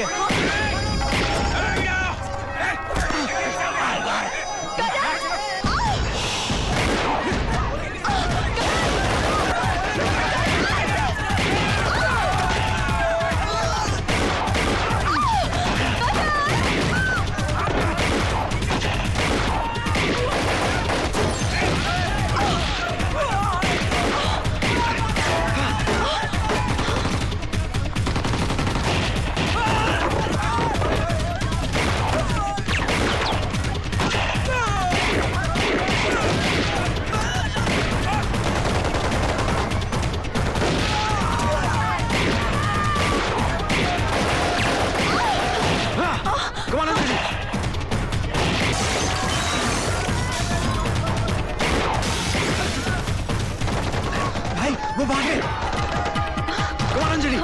पीछे। वो भागे। कौन Anjali?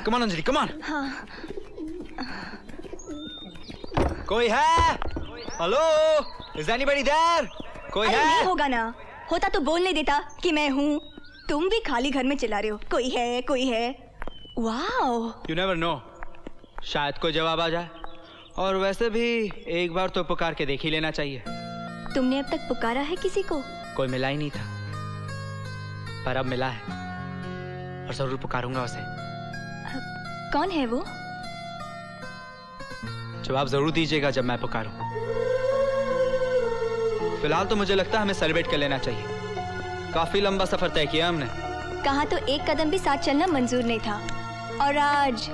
Come on, Anjali, come on. हाँ. कोई है? हेलो? Is anybody there? कोई है? नहीं होगा ना. होता तो बोल नहीं देता कि मैं हूँ. तुम भी खाली घर में चिल्ला रहे हो. कोई है, कोई है. वाओ. You never know. शायद कोई जवाब आ जाए. और वैसे भी एक बार तो पुकार के देख ही लेना चाहिए. तुमने अब तक पुकारा है किसी को? कोई मिला ही नहीं था. पर अब मिला है. और जरूर पुकारूंगा उसे. कौन है वो? जवाब जरूर दीजिएगा जब मैं पुकारूं. फिलहाल तो मुझे लगता है हमें सेलिब्रेट कर लेना चाहिए. काफी लंबा सफर तय किया हमने. कहा तो एक कदम भी साथ चलना मंजूर नहीं था. और आज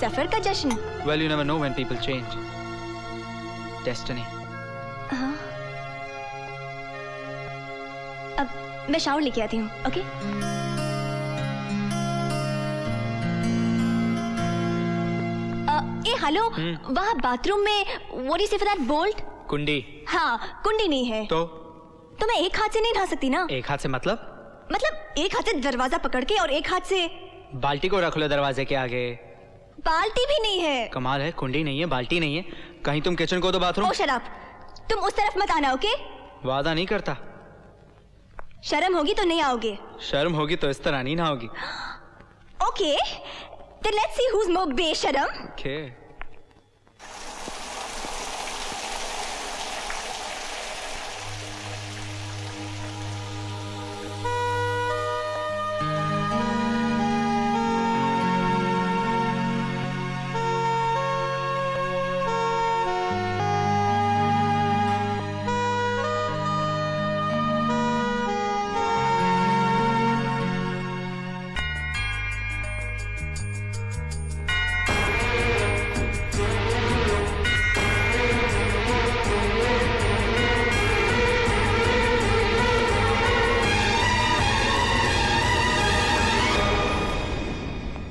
सफर का जश्न. Well, you never know when people change. Destiny. हाँ. अब मैं शावर लेके आती हूँ. ओके? हेलो. वहाँ बाथरूम में what do you say for that bolt? कुंडी. हाँ, कुंडी नहीं है. तो मैं एक हाथ से नहीं ढा सकती ना. एक हाथ से मतलब एक हाथ से दरवाजा पकड़ के और एक हाथ से बाल्टी को रख लो दरवाजे के आगे. बाल्टी भी नहीं है. कमाल है. कुंडी नहीं है, बाल्टी नहीं है. कहीं तुम किचन को तो बाथरूम. ओ शट अप. तुम उस तरफ मत आना. ओके? वादा नहीं करता. शर्म होगी तो नहीं आओगे. शर्म होगी तो इस तरह नहीं ना होगी. Okay. Then let's see who's more बेशर्म. Okay.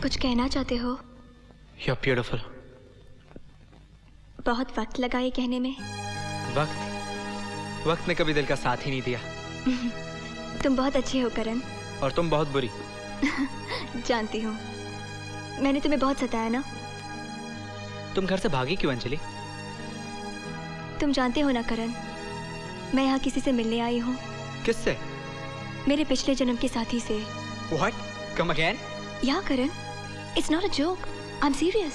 कुछ कहना चाहते हो? You're beautiful. बहुत वक्त लगा ये कहने में. वक्त ने कभी दिल का साथ ही नहीं दिया. तुम बहुत अच्छे हो करण. और तुम बहुत बुरी. जानती हूँ. मैंने तुम्हें बहुत सताया ना. तुम घर से भागी क्यों अंजलि? तुम जानते हो ना करण, मैं यहाँ किसी से मिलने आई हूँ. किससे? मेरे पिछले जन्म के साथी से. What? Come again? या करण, it's not a joke. I'm serious.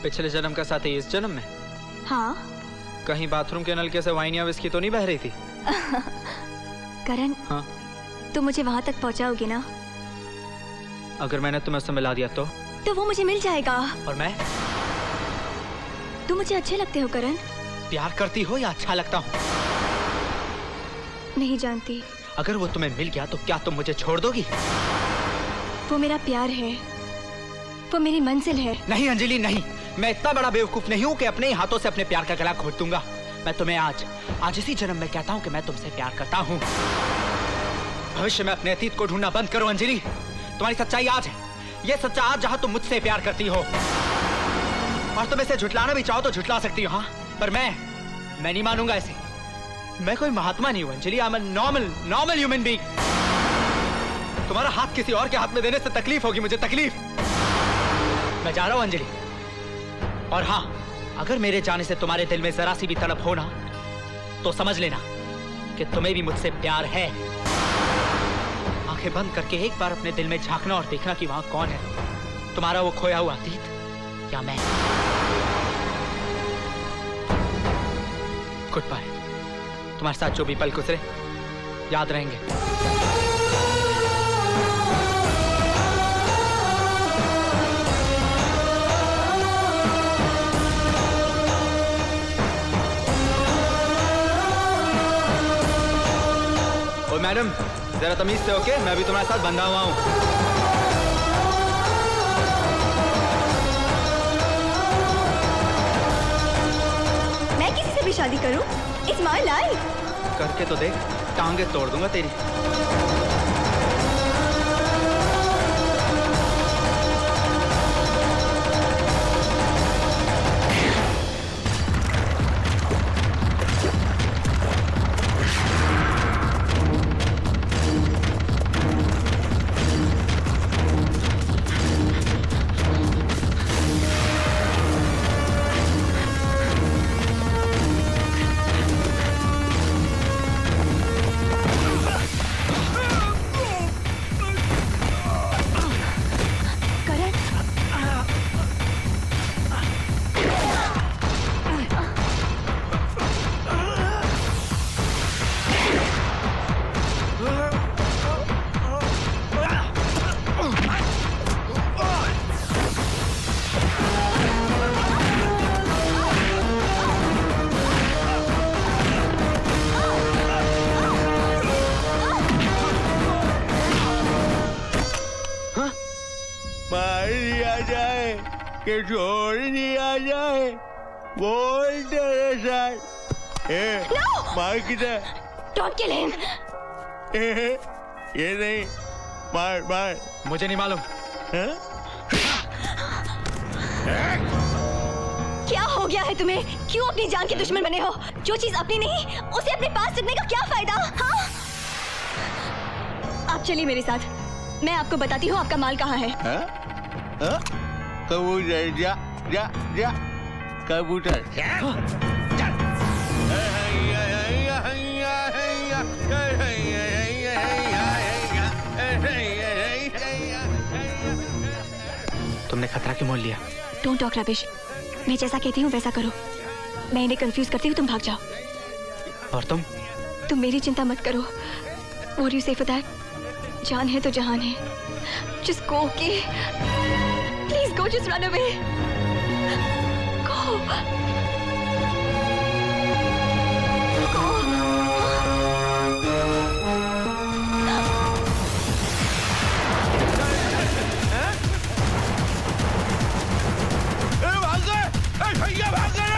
पिछले जन्म का साथी इस जन्म में? हाँ. कहीं बाथरूम के नलके से वाइन या विस्की तो नहीं बह रही थी? करण. हाँ. तुम मुझे वहाँ तक पहुँचाओगे ना? अगर मैंने तुम्हें उससे मिला दिया तो वो मुझे मिल जाएगा. और मैं? तुम मुझे अच्छे लगते हो करण. प्यार करती हो या अच्छा लगता हूँ? नहीं जानती. अगर वो तुम्हें मिल गया तो क्या तुम मुझे छोड़ दोगी? वो मेरा प्यार है. वो मेरी मंजिल है. नहीं अंजलि नहीं. मैं इतना बड़ा बेवकूफ नहीं हूँ कि अपने ही हाथों से अपने प्यार का गला घोट दूंगा. मैं तुम्हें आज इसी जन्म में कहता हूँ कि मैं तुमसे प्यार करता हूँ. भविष्य में अपने अतीत को ढूंढना बंद करो अंजलि. तुम्हारी सच्चाई आज है. ये सच्चा आज जहां तुम मुझसे प्यार करती हो, और तुम इसे झुटलाना भी चाहो तो झुटला सकती हो, हाँ, पर मैं नहीं मानूंगा इसे। मैं कोई महात्मा नहीं हूं Anjali, I am a normal human being. तुम्हारा हाथ किसी और के हाथ में देने से तकलीफ होगी मुझे, तकलीफ। मैं जा रहा हूं अंजलि, और हाँ, अगर मेरे जाने से तुम्हारे दिल में जरा सी भी तड़प हो ना, तो समझ लेना कि तुम्हें भी मुझसे प्यार है। आंखें बंद करके एक बार अपने दिल में झांकना और देखना कि वहां कौन है, तुम्हारा वो खोया हुआ अतीत या मैं। Goodbye. तुम्हारे साथ जो भी पल गुजरे याद रहेंगे। ओ मैडम, जरा तमीज से ओके, मैं भी तुम्हारे साथ बंधा हुआ हूं। मैं किसी से भी शादी करूं? It's my life. करके तो देख, टांगे तोड़ दूंगा तेरी। कि छोड़ दिया जाए, बोल तेरे साथ। No! मार किधर? Don't kill him. ये नहीं, मार मार। मुझे नहीं मालूम। क्या हो गया है तुम्हें? क्यों अपनी जान के दुश्मन बने हो? जो चीज अपनी नहीं, उसे अपने पास रखने का क्या फायदा? हाँ? आप चलिए मेरे साथ, मैं आपको बताती हूँ आपका माल कहाँ है। कबूतर, जा जा जा, कबूतर। तुमने खतरा क्यों मोल लिया? Don't talk rubbish. मैं जैसा कहती हूँ वैसा करो। मैं इन्हें कंफ्यूज करती हूँ, तुम भाग जाओ। और तुम मेरी चिंता मत करो। What you say for that? जान है तो जहान है। Just go, okay? Please go, just run away. Go. Go. भैया भाग गए।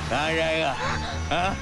कहाँ जाएगा? हाँ?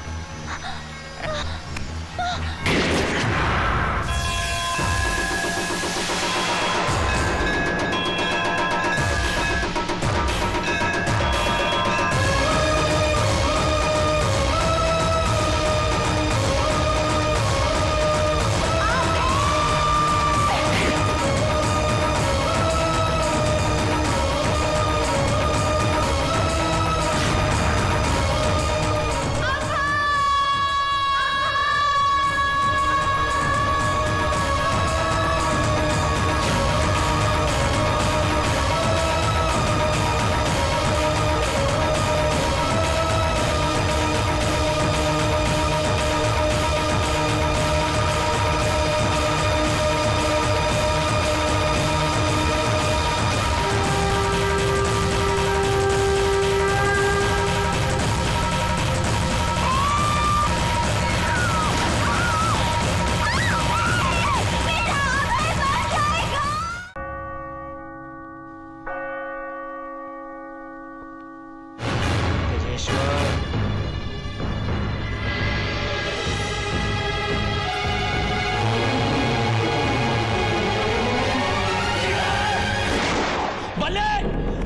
बल्ले!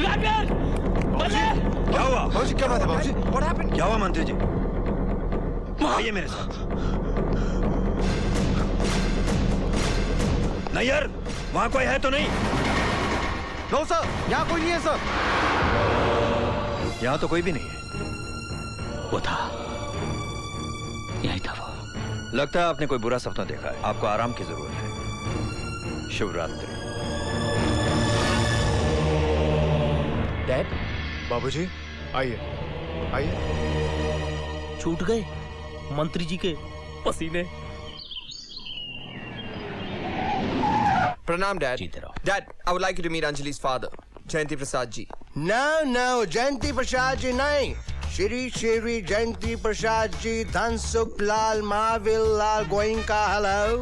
रैपियर! बल्ले! क्या हुआ बाबूजी क्या बात है बाबूजी? What happened? क्या हुआ मंत्री जी आइए मेरे साथ नैयर वहां कोई है तो नहीं नो सर, यहाँ कोई नहीं है सर। यहाँ तो कोई भी नहीं है वो था, यही था वो। लगता है आपने कोई बुरा सपना देखा है आपको आराम की जरूरत है शुभ रात्रि डैड बाबूजी आइए आइए। छूट गए मंत्री जी के पसीने। Pranam, Dad. जीते रहो। Dad, I would like you to meet Anjali's father, Jayanti Prasad ji. No, जयंती प्रसाद जी नहीं, श्री श्री जयंती प्रसाद जी, धनसुख लाल महावीर लाल गोइंका। हेलो।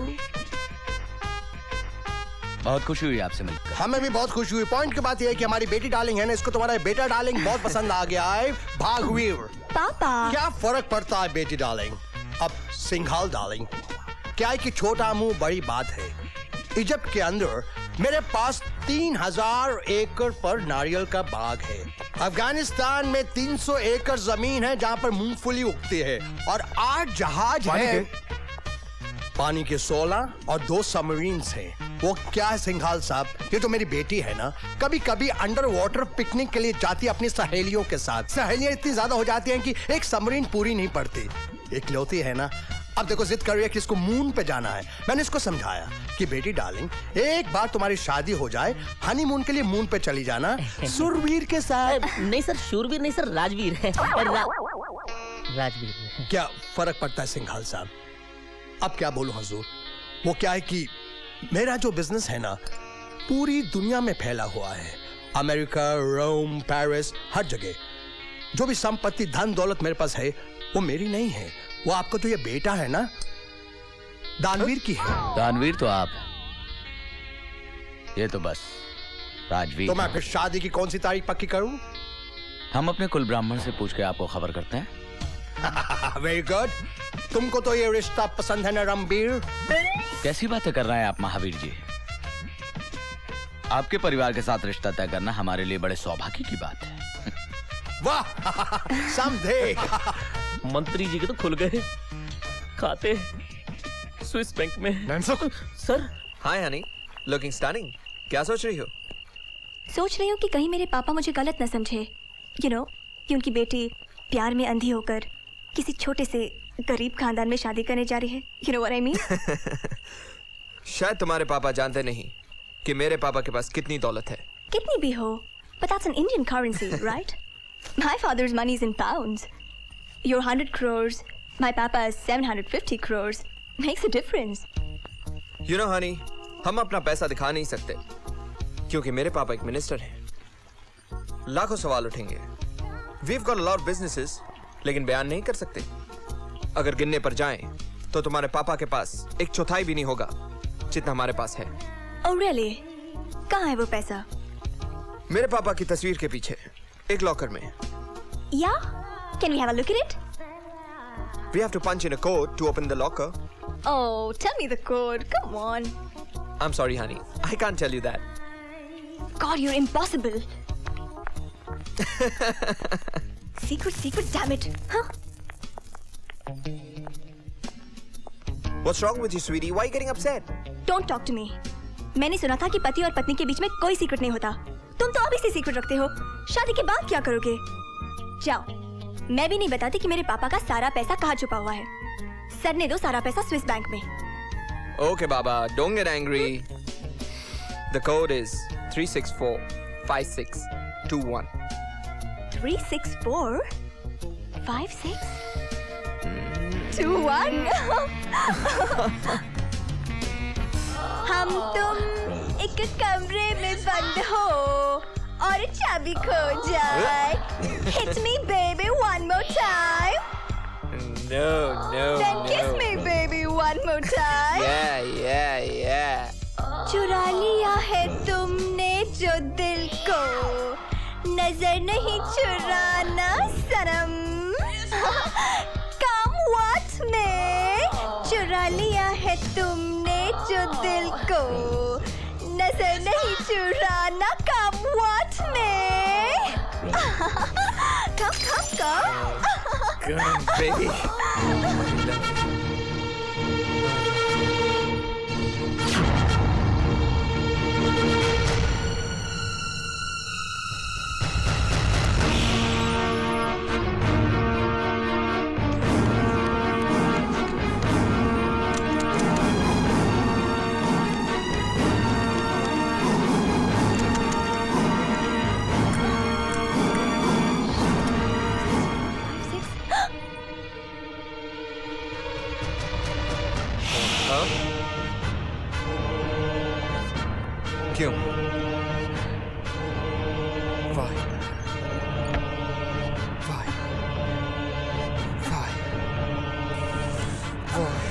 बहुत खुशी हुई आपसे मिलकर। हमें भी बहुत खुशी हुई। पॉइंट की बात यह है कि हमारी बेटी डार्लिंग है ना, इसको तुम्हारा बेटा डार्लिंग बहुत पसंद आ गया है। भागवीर पापा क्या फर्क पड़ता है बेटी डार्लिंग अब सिंघाल डार्लिंग? क्या है कि छोटा मुंह बड़ी बात है। इजिप्ट के अंदर मेरे पास 3000 एकड़ पर नारियल का बाग है। अफगानिस्तान में 300 एकड़ जमीन है जहाँ पर मूंगफली उगती है और 8 जहाज हैं। पानी के 16 और 2 सबमरीन्स हैं। वो क्या है सिंघाल साहब, ये तो मेरी बेटी है ना, कभी कभी अंडर वाटर पिकनिक के लिए जाती है अपनी सहेलियों के साथ। सहेलियां इतनी ज्यादा हो जाती हैं कि एक सबमरीन पूरी नहीं पड़ती। इकलौती है ना। अब देखो जिद कर रही है कि इसको मून पे जाना है। मैंने इसको समझाया कि बेटी डार्लिंग एक बार तुम्हारी शादी हो जाए, हनीमून के लिए मून पे चली जाना सुरवीर के साथ। नहीं सर, शूरवीर नहीं सर, राजवीर है। राजवीर क्या फर्क पड़ता है सिंघाल साहब? अब क्या बोलूं हुजूर, वो क्या है कि मेरा जो बिजनेस है ना पूरी दुनिया में फैला हुआ है। अमेरिका, रोम, पेरिस, हर जगह। जो भी संपत्ति धन दौलत मेरे पास है वो मेरी नहीं है, वो आपको तो ये बेटा है ना दानवीर की है। दानवीर तो आप हैं, ये तो बस राजवीर। तो मैं फिर शादी की कौन सी तारीख पक्की करूं? हम अपने कुल ब्राह्मण से पूछ के आपको खबर करते हैं। Very good. तुमको तो ये रिश्ता पसंद है ना रणबीर? कैसी बातें कर रहे हैं आप महावीर जी? आपके परिवार के साथ रिश्ता तय करना हमारे लिए बड़े सौभाग्य की बात है। वाह समझे। मंत्री जी के तो खुल गए खाते स्विस बैंक में। Sir Hi, honey. Looking stunning. क्या सोच रही हो? सोच रही हूँ कि कहीं मेरे पापा मुझे गलत न समझे, क्योंकि बेटी प्यार में अंधी होकर किसी छोटे से गरीब खानदान में शादी करने जा रही है। You know what I mean? शायद तुम्हारे पापा जानते नहीं कि मेरे पापा के पास कितनी दौलत है। कितनी भी हो, but that's an Indian currency, right? My father's money is in pounds. Your 100 crores, my papa's 750 crores. Makes a difference. You know, honey, हम अपना पैसा दिखा नहीं सकते क्योंकि मेरे पापा एक मिनिस्टर हैं। लाखों सवाल उठेंगे। We've got a lot of businesses, लेकिन बयान नहीं कर सकते। अगर गिनने पर जाएं, तो तुम्हारे पापा के पास 1/4 भी नहीं होगा जितना हमारे पास है। Oh really? कहाँ है वो पैसा? मेरे पापा की तस्वीर के पीछे एक लॉकर में। Yeah? Can we have a look at it? We have to punch in a code to open the locker. Oh, tell me the code. Come on. I'm sorry, honey. I can't tell you that. God, you're impossible. Secret, damn it. Huh? What's wrong with you, sweetie? Why are you getting upset? Don't talk to me. मैंने सुना था कि पति और पत्नी के बीच में कोई सीक्रेट नहीं होता। तुम तो अभी से सीक्रेट रखते हो। शादी के बाद क्या करोगे? जाओ, मैं भी नहीं बताती कि मेरे पापा का सारा पैसा कहाँ छुपा हुआ है। सर ने दो सारा पैसा स्विस बैंक में। Okay, Baba. Don't get angry. The code is 3645621. 3645621। हम तुम एक कमरे में बंद हो और चाबी खो जाए। Hit me baby one more time. No. Then kiss me baby one more time. Yeah. चुरा लिया है तुमने जो दिल को, नजर नहीं चुराना सनम। तुमने जो दिल को नजर नहीं चुराना कम व्हाट में कम बेबी क्यों? Why? Why? Why? Why?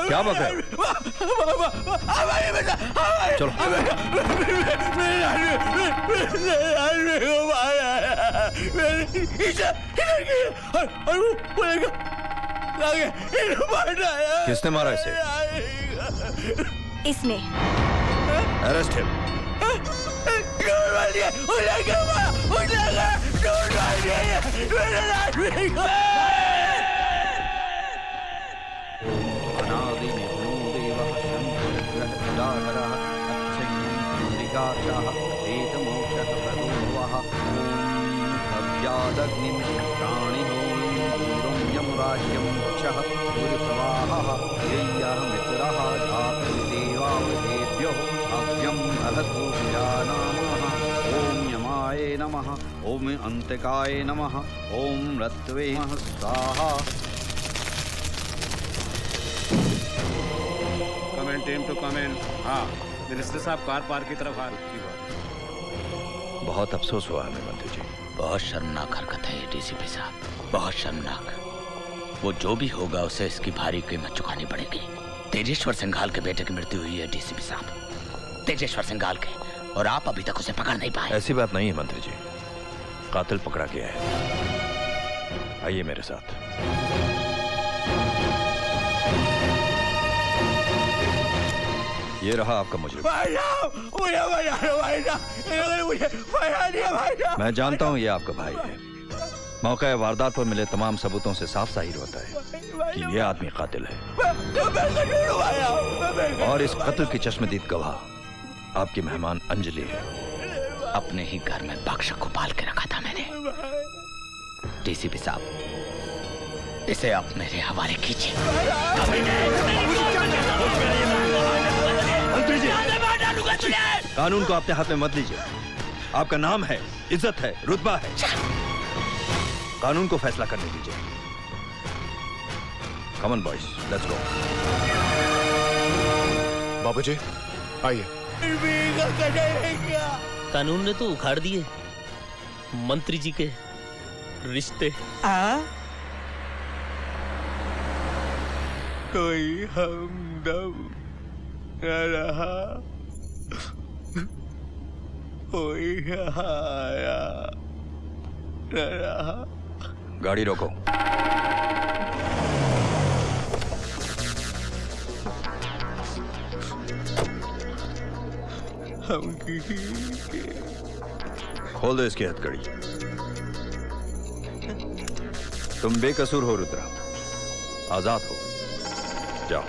क्या बक रहे हो? चलो किसने मारा इसे? इसने। Arrest him. नमः ओम अंतकाय नमः ओम रत्वे स्वाहा। Comment team to comment. हाँ मिनिस्टर साहब कार पार्क की तरफ आ रुकी बात। बहुत अफसोस हुआ हमें मंत्री जी। बहुत शर्मनाक हरकत है ये डीसीपी साहब, बहुत शर्मनाक। वो जो भी होगा उसे इसकी भारी कीमत चुकानी पड़ेगी। तेजेश्वर सिंघाल के बेटे की मृत्यु हुई है डीसीपी साहब, तेजेश्वर सिंघाल के, और आप अभी तक उसे पकड़ नहीं पाए। ऐसी बात नहीं है मंत्री जी, कातिल पकड़ा गया है। आइए मेरे साथ। ये रहा आपका मुजरिम। मैं जानता हूं ये आपका भाई है, मौका वारदात पर मिले तमाम सबूतों से साफ जाहिर होता है कि यह आदमी कातिल है। और इस कत्ल की चश्मदीद गवाह आपकी मेहमान अंजलि है। अपने ही घर में बख्श को पाल के रखा था मैंने। डीसीपी साहब, इसे आप मेरे हवाले कीजिए। मंत्री जी, कानून को अपने हाथ में मत लीजिए। आपका नाम है, इज्जत है, रुतबा है। कानून को फैसला करने दीजिए। Come on boys, let's go. बाबूजी, आइए। कानून ने तो उखाड़ दिए मंत्री जी के रिश्ते। कोई हमदम न रहा, कोई सहारा न रहा। गाड़ी रोको। हम किसी के खोल दो इसकी हथकड़ी। तुम बेकसूर हो रुद्रा, आजाद हो, जाओ।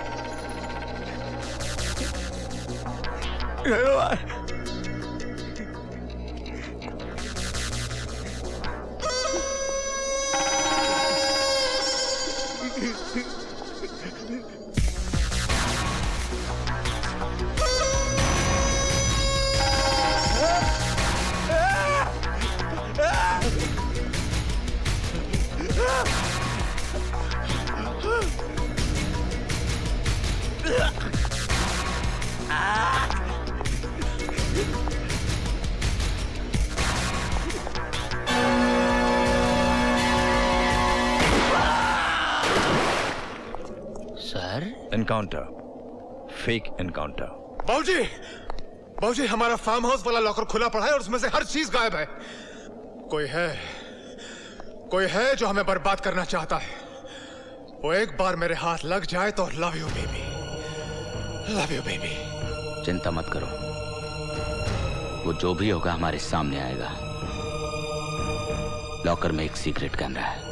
Sir, encounter, fake encounter. बाबूजी, बाबूजी, हमारा फार्म हाउस वाला लॉकर खुला पड़ा है और उसमें से हर चीज गायब है। कोई है जो हमें बर्बाद करना चाहता है। वो एक बार मेरे हाथ लग जाए तो love you baby, love you baby. चिंता मत करो, वो जो भी होगा हमारे सामने आएगा। लॉकर में एक सीक्रेट कैमरा है।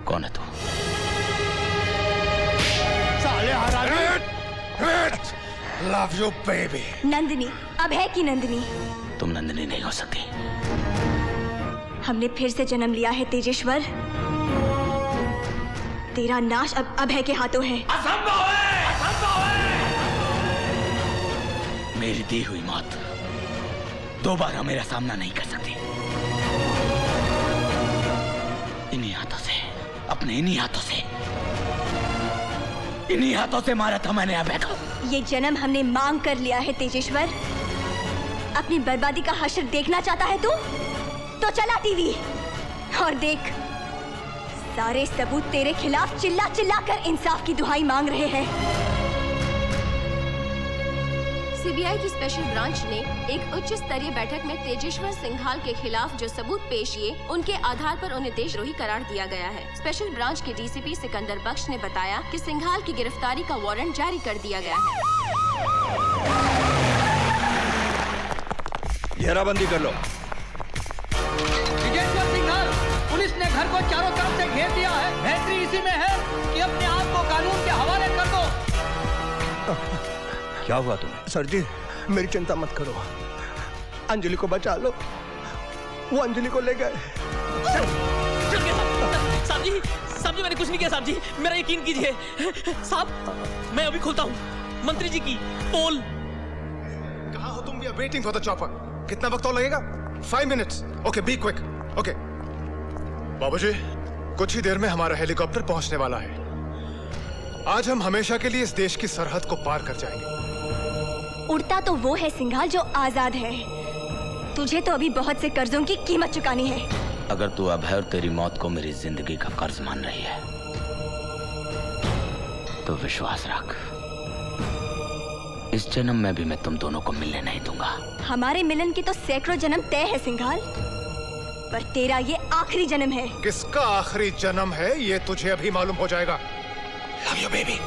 कौन है तू? Love you baby. नंदिनी, अब है कि नंदिनी? तुम नंदिनी नहीं हो सकती। हमने फिर से जन्म लिया है तेजेश्वर। तेरा नाश अब अभय के हाथों है। असंभव है, असंभव है। मेरी दी हुई मौत दोबारा मेरा सामना नहीं कर सकती। इन्हीं हाथों से, अपने इन्हीं हाथों से मारा था मैंने अभय को। ये जन्म हमने मांग कर लिया है तेजेश्वर। अपनी बर्बादी का हश्र देखना चाहता है तू? तो चला टीवी और देख, सारे सबूत तेरे खिलाफ चिल्ला चिल्ला कर इंसाफ की दुहाई मांग रहे हैं। सीबीआई की स्पेशल ब्रांच ने एक उच्च स्तरीय बैठक में तेजेश्वर सिंघाल के खिलाफ जो सबूत पेश किए, उनके आधार पर उन्हें देशद्रोही करार दिया गया है। स्पेशल ब्रांच के डीसीपी सिकंदर बख्श ने बताया कि सिंघाल की गिरफ्तारी का वारंट जारी कर दिया गया है। घेराबंदी कर लो। तेजेश्वर सिंघाल, पुलिस ने घर को चारों तरफ से घेर दिया है। बेहतरी इसी में है कि अपने आप को कानून के हवाले कर दो। क्या हुआ तुम्हें? सर जी, मेरी चिंता मत करो। अंजलि को बचा लो। वो अंजलि को ले गए। साहब जी, मैंने कुछ नहीं किया साहब जी, मेरा यकीन कीजिए। साहब, मैं अभी खोलता हूँ मंत्री जी की पोल। कहाँ हो तुम? We are waiting for the chopper. कितना वक्त और लगेगा? 5 minutes. Okay, be quick. Okay बाबूजी, कुछ ही देर में हमारा हेलीकॉप्टर पहुंचने वाला है। आज हम हमेशा के लिए इस देश की सरहद को पार कर जाएंगे। उड़ता तो वो है सिंघाल जो आजाद है। तुझे तो अभी बहुत से कर्जों की कीमत चुकानी है। अगर तू अभय और तेरी मौत को मेरी जिंदगी का कर्ज मान रही है तो विश्वास रख, इस जन्म में भी मैं तुम दोनों को मिलने नहीं दूंगा। हमारे मिलन की तो सैकड़ों जन्म तय है सिंघाल, पर तेरा ये आखिरी जन्म है। किसका आखिरी जन्म है ये तुझे अभी मालूम हो जाएगा। Love you baby.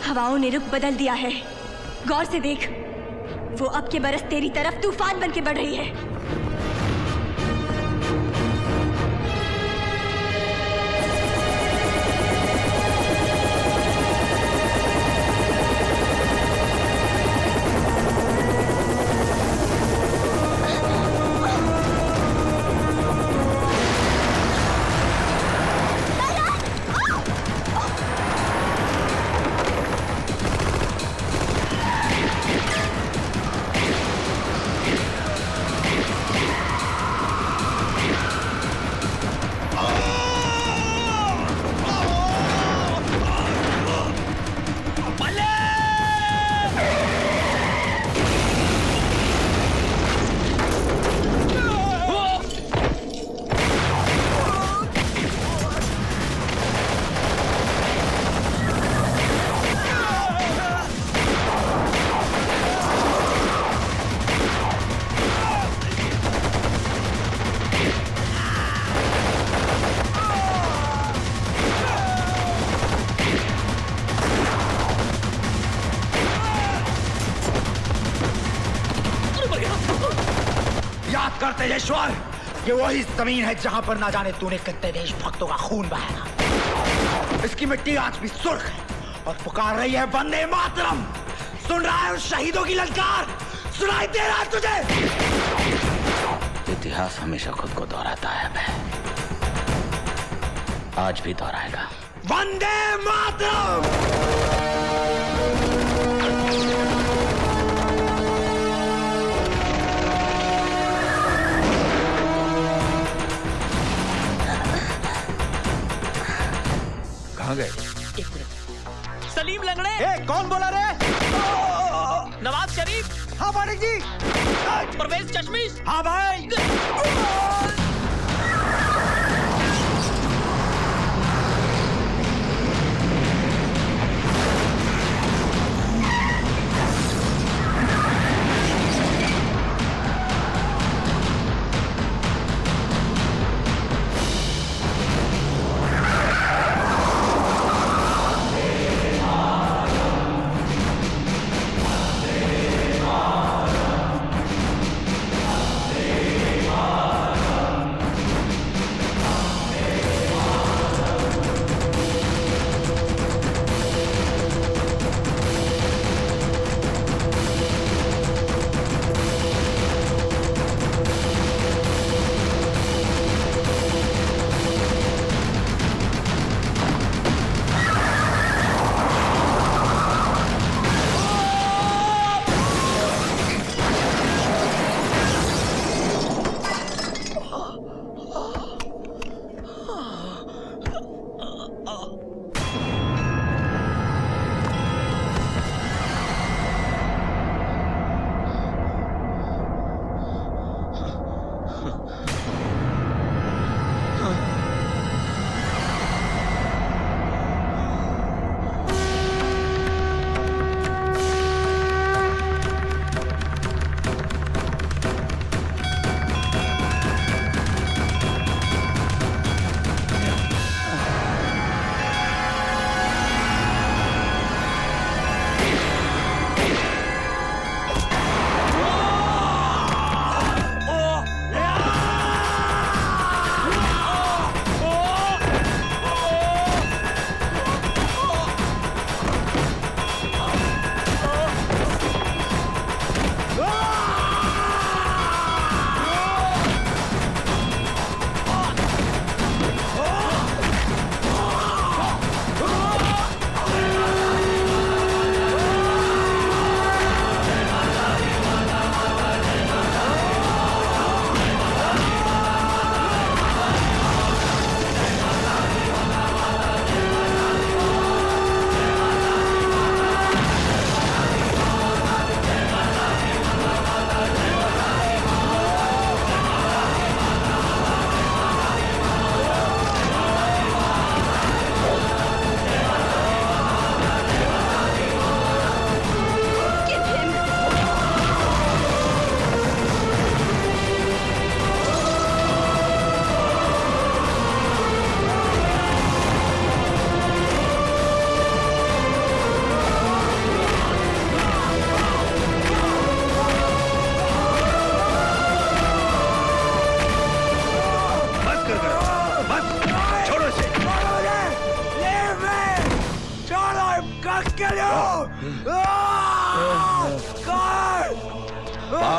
हवाओं ने रुख बदल दिया है, गौर से देख, वो अब के बरस तेरी तरफ तूफान बन के बढ़ रही है। याद कर तेजेश्वर, ये वही जमीन है जहां पर ना जाने तूने कितने देशभक्तों का खून बहाया। इसकी मिट्टी आज भी सुर्ख है और पुकार रही है वंदे मातरम। सुन रहा है उस शहीदों की ललकार? सुनाई दे रहा है तुझे? इतिहास हमेशा खुद को दोहराता है, आज भी दोहराएगा। वंदे मातरम। कहाँ गए? एक मिनट। सलीम लंगड़े। कौन बोला रे? नवाब शरीफ। हाँ मालिक जी। परवेज चश्मीश। हाँ भाई।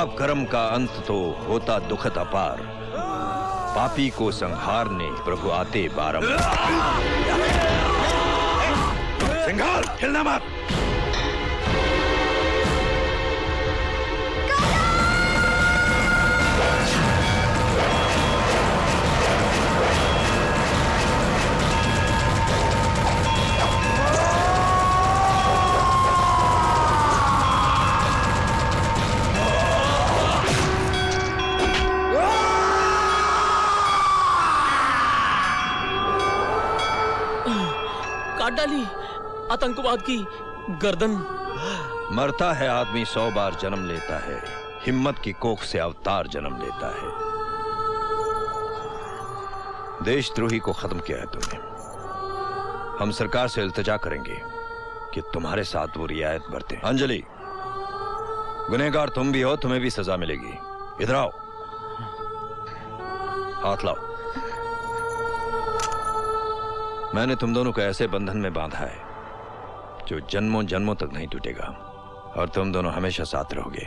पाप कर्म का अंत तो होता दुखद अपार, पापी को संहारने प्रभु आते बारंबार। सिंघाल, हिलना मत। काट डाली आतंकवाद की गर्दन। मरता है आदमी 100 बार जन्म लेता है, हिम्मत की कोख से अवतार जन्म लेता है। देशद्रोही को खत्म किया है तुमने। हम सरकार से इल्तिजा करेंगे कि तुम्हारे साथ वो रियायत बरते। अंजलि, गुनहगार तुम भी हो, तुम्हें भी सजा मिलेगी। इधर आओ, हाथ लाओ। मैंने तुम दोनों को ऐसे बंधन में बांधा है जो जन्मों जन्मों तक नहीं टूटेगा, और तुम दोनों हमेशा साथ रहोगे।